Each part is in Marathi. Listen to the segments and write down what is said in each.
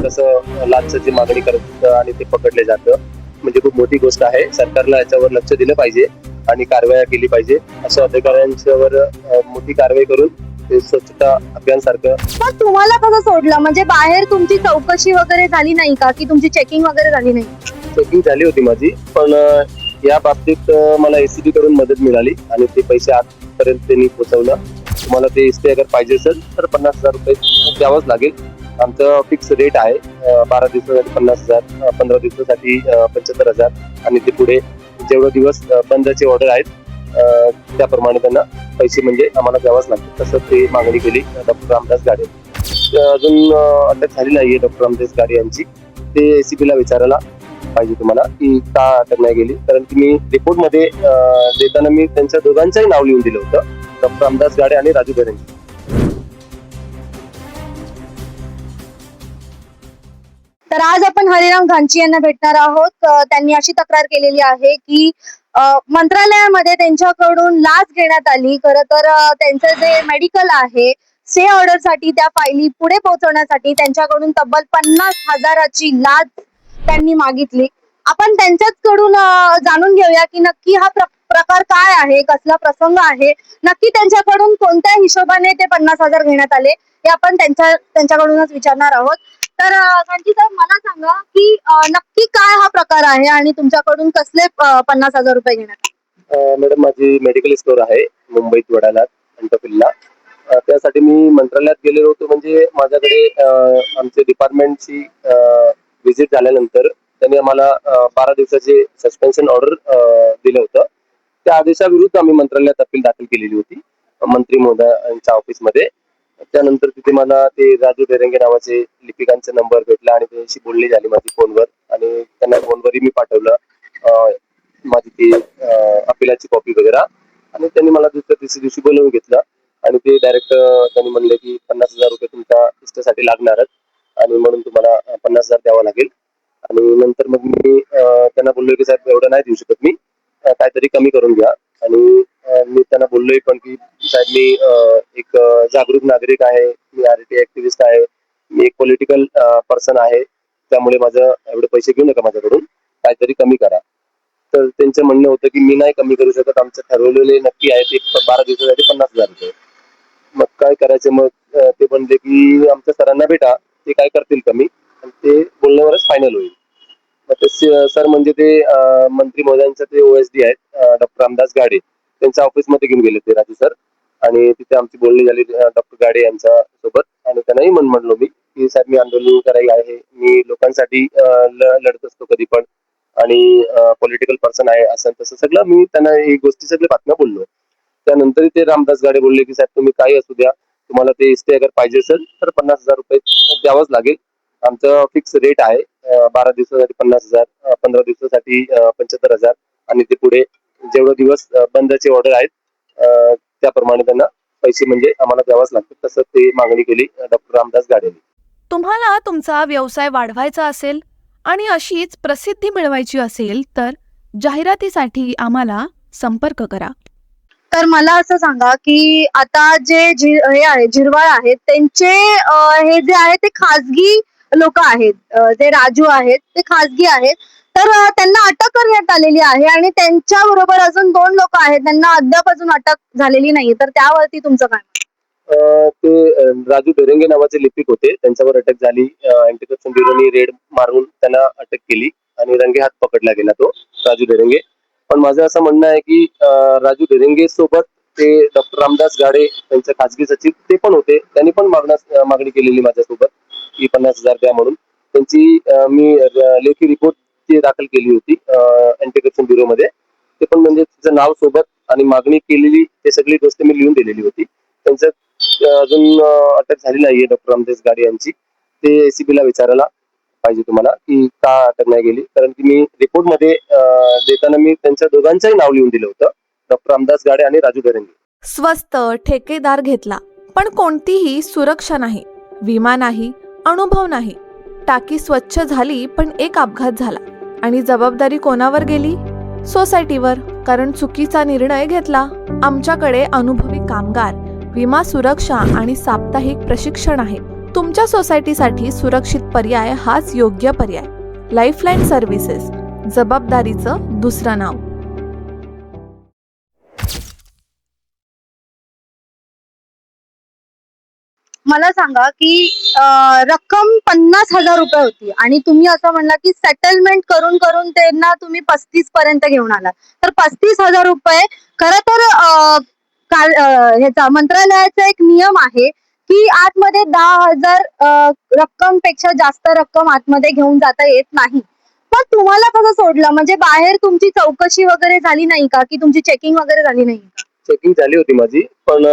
कसं लाचची मागणी करत आणि ते पकडले जातं, म्हणजे खूप मोठी गोष्ट आहे. सरकारला याच्यावर लक्ष दिलं पाहिजे आणि कारवाया केली पाहिजे. अशा अधिकाऱ्यांच्यावर मोठी कारवाई करून ते स्वच्छता अभियान सारखं. मग तुम्हाला कसं सोडलं? म्हणजे बाहेर तुमची चौकशी वगैरे झाली नाही का, की तुमची चेकिंग वगैरे झाली नाही? चेकिंग झाली होती माझी, पण या बाबतीत मला एसीबी कडून मदत मिळाली आणि ते पैसे आजपर्यंत त्यांनी पोहोचवलं. तुम्हाला ते एसटी अगर पाहिजे असेल तर 50,000 रुपये द्यावंच लागेल. आमचं फिक्स रेट आहे 12 दिवसासाठी 50,000, 15 दिवसासाठी 75,000 आणि ते पुढे जेवढे दिवस बंदची ऑर्डर आहेत त्याप्रमाणे त्यांना पैसे म्हणजे आम्हाला द्यावंच लागतं. तसं ते मागणी केली डॉक्टर रामदास गाडे. अजून अटक झाली नाहीये डॉक्टर रामदास गाडे यांची. ते एसीबीला विचारायला पाहिजे तुम्हाला की का अटक नाही गेली, कारण की मी रिपोर्ट मध्ये देताना मी त्यांच्या दोघांचंही नाव लिहून दिलं होतं, डॉक्टर रामदास गाडे आणि राजू धरंगे. तर आज आपण हरिराम घांची यांना भेटणार आहोत. त्यांनी अशी तक्रार केलेली आहे की मंत्रालयामध्ये त्यांच्याकडून लाच घेण्यात आली. खरं तर त्यांचं जे मेडिकल आहे स्टे ऑर्डर साठी त्या फायली पुढे पोहोचवण्यासाठी त्यांच्याकडून तब्बल 50,000ची लाच त्यांनी मागितली. आपण त्यांच्याचकडून जाणून घेऊया की नक्की हा प्रकार काय आहे, कसला प्रसंग आहे, नक्की त्यांच्याकडून कोणत्या हिशोबाने ते 50,000 घेण्यात आले हे आपण त्यांच्याकडूनच विचारणार आहोत. तर घांची साहेब, मला सांगा की नक्की काय हा प्रकार आहे आणि तुमच्याकडून कसले 50,000 रुपये घेण्यात आले? मॅडम, माझी मेडिकल स्टोर आहे मुंबईत वडाळ्यात अंतपिल्ला. त्यासाठी मी मंत्रालयात गेलेलो होतो. म्हणजे माझ्याकडे आमच्या डिपार्टमेंटची व्हिजिट झाल्यानंतर त्यांनी आम्हाला 12 दिवसाचे सस्पेन्शन ऑर्डर दिलं होतं. त्या आदेशाविरुद्ध आम्ही मंत्रालयात अपील दाखल केलेली होती मंत्री महोदयांच्या ऑफिसमध्ये. त्यानंतर तिथे मला ते राजू धरंगे नावाचे लिपिकांचा नंबर भेटला आणि त्यांच्याशी बोलणी झाली माझी फोनवर, आणि त्यांना फोनवरही मी पाठवलं माझी ती अपिलाची कॉपी वगैरे, आणि त्यांनी मला तिसऱ्या दिवशी बोलवून घेतलं आणि ते डायरेक्ट त्यांनी म्हणले की 50,000 रुपये तुमच्या इष्टसाठी लागणारच आणि म्हणून तुम्हाला 50,000 द्यावं लागेल. आणि नंतर मग मी त्यांना बोललो की साहेब एवढं नाही देऊ शकत मी, काहीतरी कमी करून घ्या. आणि मी त्यांना बोललोय पण की साहेब मी एक जागरूक नागरिक आहे, मी आरटी ऍक्टिव्हिस्ट आहे, मी एक पॉलिटिकल पर्सन आहे, त्यामुळे माझं एवढे पैसे घेऊ नका माझ्याकडून, काहीतरी कमी करा. तर त्यांचं म्हणणं होतं की मी नाही कमी करू शकत, आमचं ठरवलेले नक्की आहे ते 12 दिवसासाठी 50,000 रुपये. मग काय करायचं? मग ते म्हणले की आमच्या सरांना भेटा, ते काय करतील कमी, आणि ते बोलण्यावरच फायनल होईल. मग ते सर म्हणजे ते मंत्री महोदयांचे ते ओएसडी आहेत डॉक्टर रामदास गाडे, त्यांच्या ऑफिसमध्ये घेऊन गेले ते राजू सर, आणि तिथे आमची बोलणी झाली डॉक्टर गाडे यांच्या सोबत. आणि त्यांनाही म्हणलो मी की साहेब मी आंदोलन करायला आहे, मी लोकांसाठी लढत असतो कधी पण, आणि पॉलिटिकल पर्सन आहे, असं तसं सगळं मी त्यांना ही गोष्टी सगळ्या बातम्या बोललो. त्यानंतर ते रामदास गाडे बोलले की साहेब तुम्ही काही असू द्या, तुम्हाला ते एसटी अगर पाहिजे असेल तर 50,000 रुपये द्यावंच लागेल. आमचं फिक्स रेट आहे 12 दिवसासाठी 50,000, 15 दिवसासाठी 75,000 आणि ते पुढे जेवढे दिवस बंदची ऑर्डर आहेत त्याप्रमाणे त्यांना पैसे म्हणजे आम्हाला द्यावंच लागतं. तसं ते मागणी केली डॉक्टर रामदास गाडेंनी. तुम्हाला तुमचा व्यवसाय वाढवायचा असेल आणि अशीच प्रसिद्धी मिळवायची असेल तर जाहिरातीसाठी आम्हाला संपर्क करा. तर मला असं सांगा की आता जे हे आहे झिरवाळ आहेत त्यांचे हे जे आहे ते खाजगी लोक आहेत, जे राजू आहेत ते खाजगी आहेत. तर त्यांना अटक करण्यात आलेली आहे आणि त्यांच्या बरोबर अजून 2 लोक आहेत, त्यांना अद्याप अजून अटक झालेली नाही. तर त्यावरती तुमचं काय? ते राजू धरंगे नावाचे लिपिक होते, त्यांच्यावर अटक झाली. अँटी करप्शन ब्युरोनी रेड मारून त्यांना अटक केली आणि रंगेहात पकडला गेला तो राजू धरंगे. पण माझं असं म्हणणं आहे की राजू धरंगे सोबत ते डॉक्टर रामदास गाडे त्यांचे खासगी सचिव ते पण होते, त्यांनी पण मागणी केलेली माझ्यासोबत की 50,000 द्या म्हणून. त्यांची मी लेखी रिपोर्ट दाखल केली होती अँटी करप्शन ब्युरो मध्ये. ते पण म्हणजे तिचं नाव सोबत आणि मागणी केलेली ते सगळी गोष्ट मी लिहून दिलेली होती. त्यांचं अजून अटक झाली नाहीये डॉक्टर रामदास गाडे यांची. ते एसीबीला विचारायला पाहिजे तुम्हाला की का अटक नाही गेली, कारण की मी रिपोर्ट मध्ये देताना मी त्यांच्या दोघांचंही नाव लिहून दिलं होतं, डॉक्टर रामदास गाडे आणि राजू धरंगे. स्वस्त ठेकेदार घेतला पण कोणतीही सुरक्षा नाही, विमा नाही, अनुभव नाही. टाकी स्वच्छ झाली पण एक अपघात झाला आणि जबाबदारी कोणावर गेली? सोसायटीवर, कारण चुकीचा निर्णय घेतला. आमच्याकडे अनुभवी कामगार, विमा सुरक्षा आणि साप्ताहिक प्रशिक्षण आहे. तुमच्या सोसायटीसाठी सुरक्षित पर्याय हाच योग्य पर्याय. लाईफलाईन सर्व्हिसेस, जबाबदारीचं दुसरं नाव. मला सांगा की रक्कम 50,000 रुपये होती आणि तुम्ही असं म्हणला की सेटलमेंट करून करून त्यांना तुम्ही 35 पर्यंत घेऊन आला. तर 35,000 रुपये खरं तर ह्याचा मंत्रालयाचा एक नियम आहे की आतमध्ये 10,000 रक्कम पेक्षा जास्त रक्कम आतमध्ये घेऊन जाता येत नाही. पण तुम्हाला कसं सोडलं? म्हणजे बाहेर तुमची चौकशी वगैरे झाली नाही का, की तुमची चेकिंग वगैरे झाली नाही का? चेकिंग झाली होती माझी, पण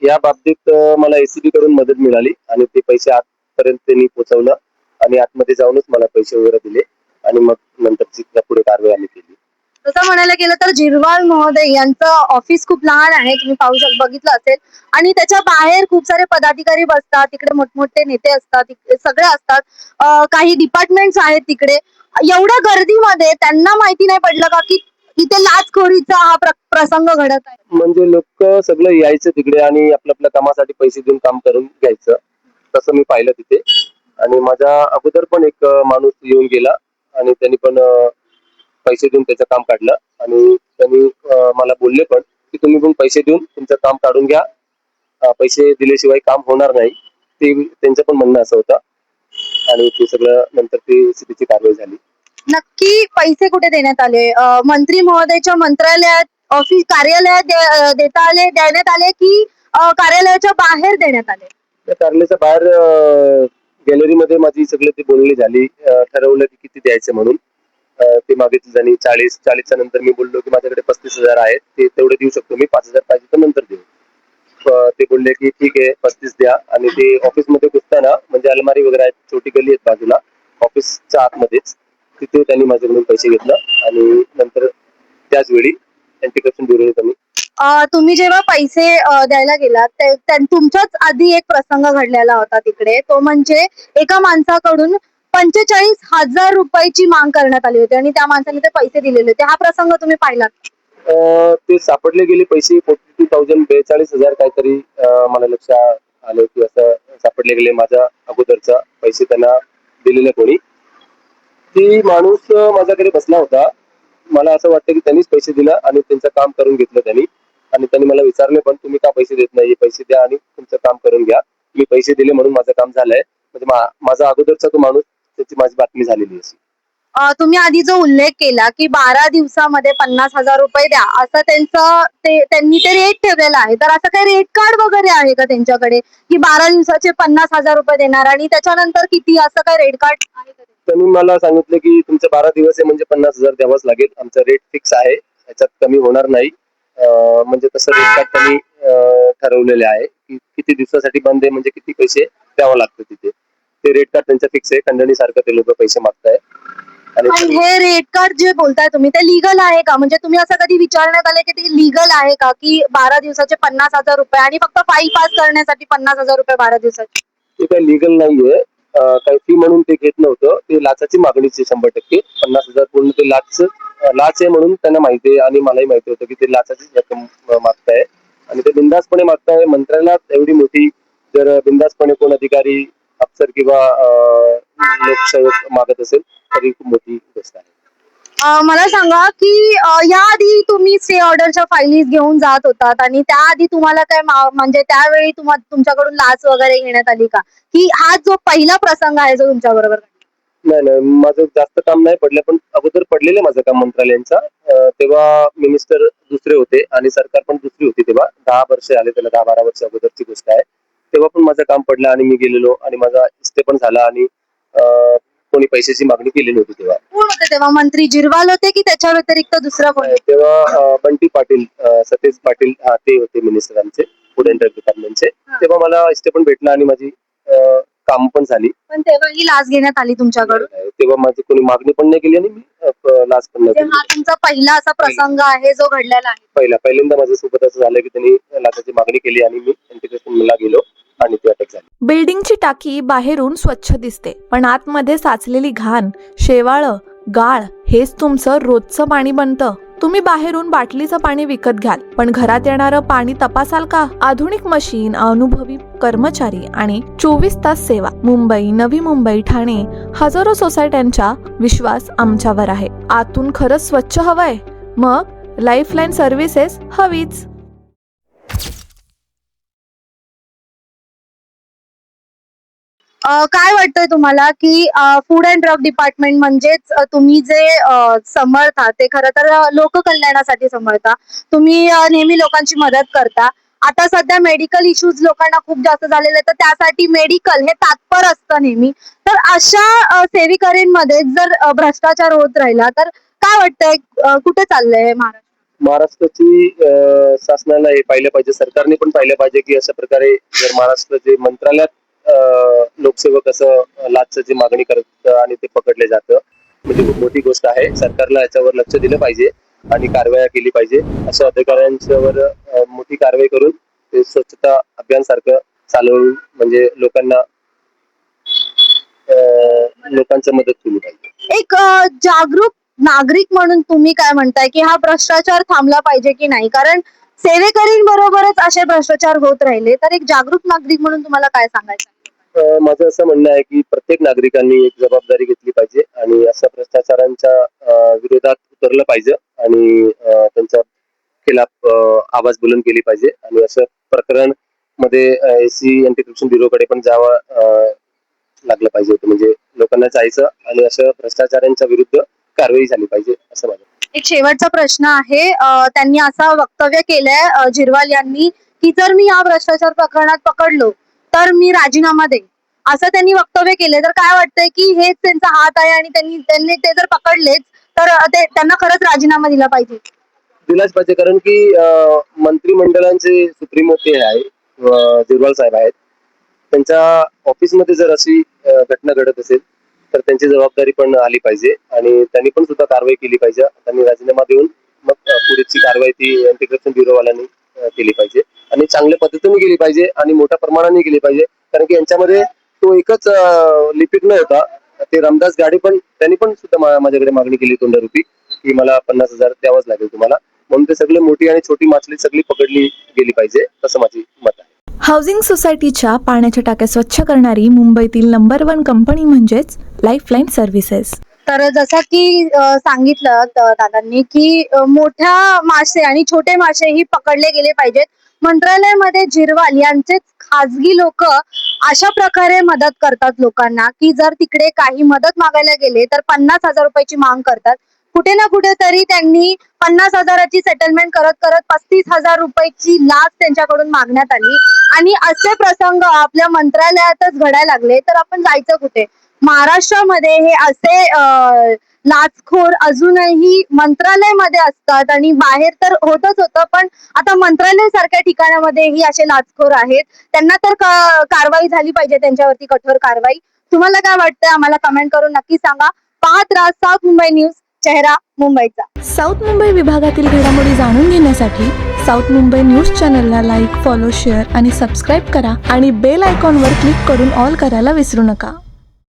या बाबतीत मला एसीबी कडून मदत मिळाली आणि ते पैसे आतपर्यंत त्यांनी पोहोचवलं आणि आतमध्ये जाऊनच मला पैसे वगैरे दिले आणि मग नंतरची पुढे कारवाई आम्ही केली. तसं म्हणायला गेलं तर जिरवाल महोदय यांचं ऑफिस खूप लहान आहे, तुम्ही बघितलं असेल, आणि त्याच्या बाहेर खूप सारे पदाधिकारी बसतात, तिकडे मोठमोठे नेते असतात, सगळे असतात, काही डिपार्टमेंट्स आहेत तिकडे. एवढ्या गर्दीमध्ये त्यांना माहिती नाही पडलं का की इथे लाचखोरीचा हा प्रसंग घडत आहे? म्हणजे लोक सगळं यायचं तिकडे आणि आपल्या कामासाठी पैसे देऊन काम करून घ्यायचं, तसं मी पाहिलं तिथे. आणि माझ्या अगोदर पण एक माणूस येऊन गेला आणि त्यांनी पण पैसे देऊन त्याचं काम काढलं आणि त्यांनी मला बोलले पण की तुम्ही पण पैसे देऊन तुमचं काम काढून घ्या, पैसे दिल्याशिवाय काम होणार नाही. ते त्यांचं पण म्हणणं असं होतं आणि ते सगळं नंतर ते सीबीची कारवाई झाली. नक्की पैसे कुठे देण्यात आले? मंत्री महोदयच्या मंत्रालयात, ऑफिस कार्यालयात देण्यात आले की कार्यालयाच्या बाहेर देण्यात आले? त्या कार्यालयाच्या बाहेर गॅलरीमध्ये माझी सगळं ती बोलणी झाली, ठरवलं की किती द्यायचं म्हणून. ते मागितलं त्यांनी 40च्या नंतर मी बोललो की माझ्याकडे 35,000 आहेत, ते तेवढे देऊ शकतो मी, 5,000 पाहिजे तर नंतर देऊ. ते बोलले की ठीक आहे 35 द्या. आणि ते ऑफिसमध्ये घुसताना म्हणजे अलमारी वगैरे आहेत, छोटी गल्ली आहेत बाजूला ऑफिसच्या आतमध्येच, तिथे त्यांनी माझ्याकडून पैसे घेतलं आणि नंतर त्याच वेळी अँटी करप्शन ब्युरोने त्यांनी तुम्ही जेव्हा पैसे द्यायला गेलात तुमच्याच आधी एक प्रसंग घडलेला होता तिकडे, तो म्हणजे एका माणसाकडून 45,000 रुपयाची माग करण्यात आली होती आणि त्या माणसाने ते पैसे दिलेले होते. हा प्रसंग तुम्ही पाहिलात? ते सापडले गेले पैसे 42,000 42,000 काहीतरी मला लक्षात आलं की असं सापडले गेले. माझ्या अगोदरचा पैसे त्यांना दिलेले कोणी, ती माणूस माझ्याकडे बसला होता. मला असं वाटतं की त्यांनीच पैसे दिला आणि त्यांचं काम करून घेतलं त्यांनी. आणि त्यांनी मला विचारले पण तुम्ही का पैसे देत नाही, पैसे द्या आणि तुमचं काम करून घ्या. मी पैसे दिले म्हणून माझं काम झालंय. म्हणजे माझा अगोदरचा तो माणूस, त्याची माझी बातमी झालेली अशी. तुम्ही आधी जो उल्लेख केला की 12 दिवसामध्ये 50,000 रुपये द्या, असं त्यांनी ते रेट ठेवलेला आहे. तर असं काही रेट कार्ड वगैरे आहे का त्यांच्याकडे की 12 दिवसाचे 50,000 रुपये देणार आणि त्याच्यानंतर किती, असं काही रेट कार्ड आहे का? त्यांनी मला सांगितलं की तुमचे 12 दिवस आहे म्हणजे 50,000 द्यावाच लागेल, आमचा रेट फिक्स आहे, याच्यात कमी होणार नाही. म्हणजे तसं रेट कार्ड त्यांनी ठरवलेले आहे की किती दिवसासाठी बंद आहे म्हणजे किती पैसे द्यावं लागतं तिथे. ते रेट कार्ड त्यांचं फिक्स आहे. खंडणी सारखं ते लोक पैसे मागताय. आणि हे रेट कार्ड जे बोलताय तुम्ही, ते लीगल आहे का? म्हणजे तुम्ही असं कधी विचारण्यात आले की ते लीगल आहे का, की 12 दिवसाचे 50,000 रुपये आणि फक्त फाईल पास करण्यासाठी 50,000 रुपये 12 दिवसाचे? ते काही लीगल नाहीये. काही फी म्हणून ते घेत नव्हतं, ते लाचाची मागणीची 100%. 50,000 पूर्ण ते लाच आहे म्हणून त्यांना माहिती आहे आणि मलाही माहिती होतं की ते लाचाची रक्कम मागताय आणि ते बिंदासपणे मागताय. मंत्र्याला एवढी मोठी, जर बिंदासपणे कोण अधिकारी, अफसर किंवा लोकसेवक मागत असेल तरी खूप मोठी गोष्ट आहे. मला सांगा की याआधी तुम्ही स्टे ऑर्डरच्या फाईली घेऊन जात होतात आणि त्याआधी तुम्हाला काय म्हणजे त्यावेळी तुमच्याकडून लाच वगैरे घेण्यात आली का, की हा जो पहिला प्रसंग आहे जो तुमच्या बरोबर? नाही, माझं जास्त काम नाही पडलं, पण अगोदर पडलेलं माझं काम मंत्रालयांचा. तेव्हा मिनिस्टर दुसरे होते आणि सरकार पण दुसरी होती. तेव्हा 10 वर्ष आले, त्याला 10-12 वर्ष अगोदरची गोष्ट आहे. तेव्हा पण माझं काम पडलं आणि मी गेलेलो आणि माझा इस्ते पण झाला आणि कोणी पैशाची मागणी केली नव्हती. तेव्हा कोण होते? तेव्हा मंत्री जिरवाल होते की त्याच्या व्यतिरिक्त दुसरा कोण? तेव्हा बंटी पाटील, सतेज पाटील, ते होते मिनिस्टर आमचे, फूड अँड ड्रग डिपार्टमेंटचे. तेव्हा मला इस्ते पण भेटला आणि माझी काम पण झाली. पण तेव्हाही लाच घेण्यात आली तुमच्याकडून? तेव्हा माझी कोणी मागणी पण नाही केली आणि मी लाच पण नाही केली. हा तुमचा पहिला असा प्रसंग आहे जो घडलेला आहे? पहिल्यांदा माझ्यासोबत असं झालं की त्यांनी लाचाची मागणी केली आणि मी अँटी गेलो आणि ती अटक झाली. बिल्डिंगची टाकी बाहेरून स्वच्छ दिसते, पण आतमध्ये साचलेली घाण, शेवाळं, गाळ हेच तुमचं रोजचं पाणी बनतं. तुम्ही बाहेरून बाटलीचं पाणी विकत घ्याल, पण घरात येणारं पाणी तपासाल का? आधुनिक मशीन, अनुभवी कर्मचारी आणि 24 तास सेवा. मुंबई, नवी मुंबई, ठाणे हजारो सोसायट्यांचा विश्वास आमच्यावर आहे. आतून खरंच स्वच्छ हवंय? मग लाईफलाईन सर्व्हिसेस हवीच. काय वाटतंय तुम्हाला की फूड अँड ड्रग डिपार्टमेंट म्हणजेच तुम्ही जे सांभाळता ते खरं तर लोककल्याणासाठी सांभाळता. तुम्ही नेहमी लोकांची मदत करता. आता सध्या मेडिकल इश्यूज लोकांना खूप जास्त झालेले आहेत, तर त्यासाठी मेडिकल हे तात्पर असतं नेहमी. तर अशा सेविकारींमध्ये जर भ्रष्टाचार होत राहिला तर काय वाटतंय कुठे चाललंय महाराष्ट्र? महाराष्ट्राची शासनाला हे पाहिलं पाहिजे, सरकारने पण पाहिलं पाहिजे की अशा प्रकारे जर महाराष्ट्र जे मंत्रालयात लोकसेवक असं लाचची जी मागणी करत आणि ते पकडले जातं, म्हणजे खूप मोठी गोष्ट आहे. सरकारला याच्यावर लक्ष दिलं पाहिजे आणि कारवाया केली पाहिजे. अशा अधिकाऱ्यांच्यावर मोठी कारवाई करून ते स्वच्छता अभियान सारखं चालवून म्हणजे लोकांच्या मदत केली पाहिजे. एक जागरूक नागरिक म्हणून तुम्ही काय म्हणताय की हा भ्रष्टाचार थांबला पाहिजे की नाही? कारण सेवेकरींबरोबरच असे भ्रष्टाचार होत राहिले तर एक जागरूक नागरिक म्हणून तुम्हाला काय सांगायचं? माझं असं म्हणणं आहे की प्रत्येक नागरिकांनी एक जबाबदारी घेतली पाहिजे आणि अशा भ्रष्टाचारांच्या विरोधात उतरलं पाहिजे आणि त्यांच्या खिलाफ आवाज बुलंद केली पाहिजे. आणि असं प्रकरण मध्ये एसी अँटी करप्शन ब्युरोकडे पण जावं लागलं पाहिजे होतं, म्हणजे लोकांना जायचं आणि अशा भ्रष्टाचारांच्या विरुद्ध कारवाई झाली पाहिजे असं माझं. एक शेवटचा प्रश्न आहे. त्यांनी असं वक्तव्य केलंय झिरवाल यांनी की जर मी या भ्रष्टाचार प्रकरणात पकडलो तर मी राजीनामा देईन, असं त्यांनी वक्तव्य केले. तर काय वाटतंय की हेच त्यांचा हात आहे आणि त्यांनी ते जर पकडलेच तर त्यांना खरंच राजीनामा दिला पाहिजे? दिलाच पाहिजे, कारण की मंत्रिमंडळांचे सुप्रीमो ते आहे झिरवाल साहेब आहेत. त्यांच्या ऑफिसमध्ये जर अशी घटना घडत असेल तर त्यांची जबाबदारी पण आली पाहिजे आणि त्यांनी पण सुद्धा कारवाई केली पाहिजे. त्यांनी राजीनामा देऊन मग पुढची कारवाई ती अँटी करप्शन ब्युरोवाल्यांनी केली पाहिजे आणि चांगल्या पद्धतीने केली पाहिजे आणि मोठ्या प्रमाणाने केली पाहिजे. कारण की यांच्यामध्ये तो एकच लिपिक न होता, ते रामदास गाडे पण त्यांनी पण सुद्धा माझ्याकडे मागणी केली तोंडारूपी की मला 50,000 द्यावंच लागेल तुम्हाला. म्हणून ते सगळे मोठी आणि छोटी माछली सगळी पकडली गेली पाहिजे असं माझी मत आहे. हाऊसिंग सोसायटीच्या पाण्याच्या टाक्या स्वच्छ करणारी मुंबईतील नंबर 1 कंपनी म्हणजेच लाईफलाईन सर्व्हिसेस. तर जसं की सांगितलं दादांनी की मोठ्या मासे आणि छोटे मासे ही पकडले गेले पाहिजेत. मंत्रालयामध्ये झिरवाल यांचेच खाजगी लोक अशा प्रकारे मदत करतात लोकांना की जर तिकडे काही मदत मागायला गेले तर 50,000 रुपयाची माग करतात. कुठे ना कुठेतरी त्यांनी 50,000ची सेटलमेंट करत करत 35,000 रुपयाची लाच त्यांच्याकडून मागण्यात आली आणि असे प्रसंग आपल्या मंत्रालयातच घडायला लागले तर आपण जायचं कुठे? महाराष्ट्रामध्ये हे असे लाचखोर अजूनही मंत्रालयामध्ये असतात आणि बाहेर तर होतच होतं, पण आता मंत्रालय सारख्या ठिकाणामध्येही असे लाचखोर आहेत. त्यांना तर कारवाई झाली पाहिजे, त्यांच्यावरती कठोर कारवाई. तुम्हाला काय वाटतंय आम्हाला कमेंट करून नक्की सांगा. पाहत राहा साऊथ मुंबई न्यूज, चेहरा मुंबईचा. साऊथ मुंबई विभागातील घडामोडी जाणून घेण्यासाठी साऊथ मुंबई न्यूज चॅनलला लाईक, फॉलो, शेअर आणि सबस्क्राईब करा आणि बेल आयकॉनवर क्लिक करून ऑल करायला विसरू नका.